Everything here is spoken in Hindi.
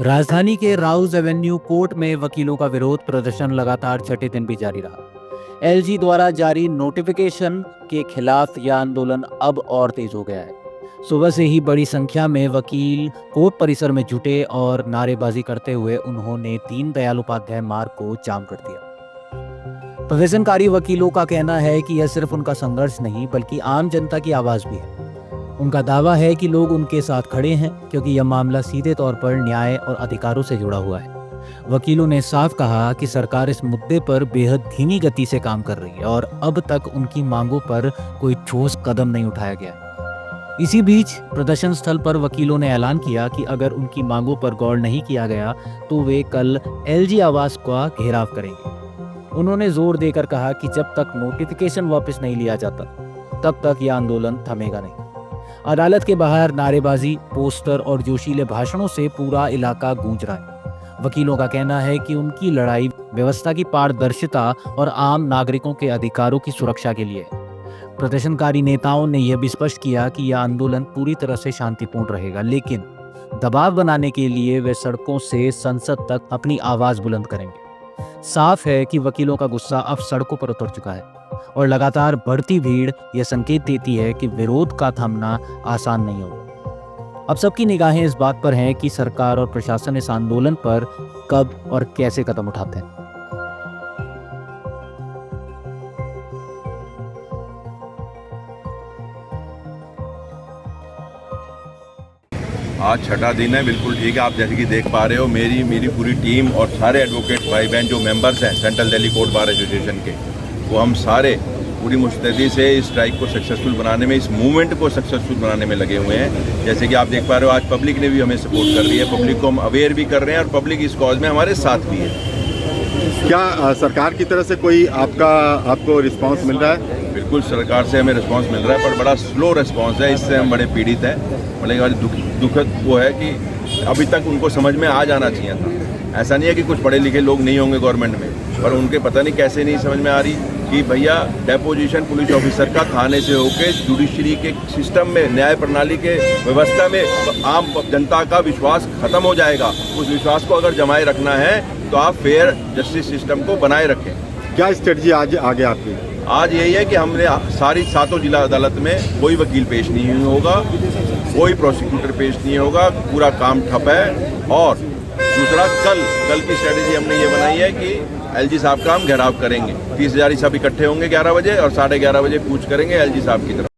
राजधानी के राउज एवेन्यू कोर्ट में वकीलों का विरोध प्रदर्शन लगातार छठे दिन भी जारी रहा। एलजी द्वारा जारी नोटिफिकेशन के खिलाफ यह आंदोलन अब और तेज हो गया है। सुबह से ही बड़ी संख्या में वकील कोर्ट परिसर में जुटे और नारेबाजी करते हुए उन्होंने दीनदयाल उपाध्याय मार्ग को जाम कर दिया। प्रदर्शनकारी वकीलों का कहना है कि यह सिर्फ उनका संघर्ष नहीं बल्कि आम जनता की आवाज भी है। उनका दावा है कि लोग उनके साथ खड़े हैं क्योंकि यह मामला सीधे तौर पर न्याय और अधिकारों से जुड़ा हुआ है। वकीलों ने साफ कहा कि सरकार इस मुद्दे पर बेहद धीमी गति से काम कर रही है और अब तक उनकी मांगों पर कोई ठोस कदम नहीं उठाया गया। इसी बीच प्रदर्शन स्थल पर वकीलों ने ऐलान किया कि अगर उनकी मांगों पर गौर नहीं किया गया तो वे कल एलजी आवास का घेराव करेंगे। उन्होंने जोर देकर कहा कि जब तक नोटिफिकेशन वापस नहीं लिया जाता तब तक यह आंदोलन थमेगा नहीं। अदालत के बाहर नारेबाजी, पोस्टर और जोशीले भाषणों से पूरा इलाका गूंज रहा है। वकीलों का कहना है कि उनकी लड़ाई व्यवस्था की पारदर्शिता और आम नागरिकों के अधिकारों की सुरक्षा के लिए है। प्रदर्शनकारी नेताओं ने यह भी स्पष्ट किया कि यह आंदोलन पूरी तरह से शांतिपूर्ण रहेगा, लेकिन दबाव बनाने के लिए वे सड़कों से संसद तक अपनी आवाज बुलंद करेंगे। साफ है कि वकीलों का गुस्सा अब सड़कों पर उतर चुका है और लगातार बढ़ती भीड़ यह संकेत देती है कि विरोध का थमना आसान नहीं होगा। अब सबकी निगाहें इस बात पर हैं कि सरकार और प्रशासन इस आंदोलन पर कब और कैसे कदम उठाते हैं। आज छठा दिन है, बिल्कुल ठीक है। आप जैसे कि देख पा रहे हो, मेरी पूरी टीम और सारे एडवोकेट भाई बहन जो मेंबर्स हैं central Delhi court bar association के, वो हम सारे पूरी मुस्तैदी से इस स्ट्राइक को सक्सेसफुल बनाने में, इस मूवमेंट को सक्सेसफुल बनाने में लगे हुए हैं। जैसे कि आप देख पा रहे हो, आज पब्लिक ने भी हमें सपोर्ट कर रही है, पब्लिक को हम अवेयर भी कर रहे हैं और पब्लिक इस कॉज में हमारे साथ भी है। क्या सरकार की तरफ से कोई आपको रिस्पांस मिल रहा है? बिल्कुल, सरकार से हमें रिस्पांस मिल रहा है, पर बड़ा स्लो रिस्पांस है। इससे हम बड़े पीड़ित हैं। बड़े दुखद वो है कि अभी तक उनको समझ में आ जाना चाहिए था। ऐसा नहीं है कि कुछ पढ़े लिखे लोग नहीं होंगे गवर्नमेंट में, पर उनके पता नहीं कैसे नहीं समझ में आ रही कि भैया डेपोजिशन पुलिस ऑफिसर का थाने से होकर जुडिशरी के सिस्टम में, न्याय प्रणाली के व्यवस्था में आम जनता का विश्वास खत्म हो जाएगा। उस विश्वास को अगर जमाए रखना है तो आप फेयर जस्टिस सिस्टम को बनाए रखें। क्या स्ट्रेटजी आज आगे आपकी? आज यही है कि हमने सारी 7 जिला अदालत में कोई वकील पेश नहीं होगा, कोई प्रोसिक्यूटर पेश नहीं होगा, पूरा काम ठप है। और दूसरा, कल की स्ट्रेटेजी हमने ये बनाई है कि एलजी साहब का हम घेराव करेंगे। 30,000 सब इकट्ठे होंगे 11 बजे और 11:30 बजे कूच करेंगे एलजी साहब की तरफ।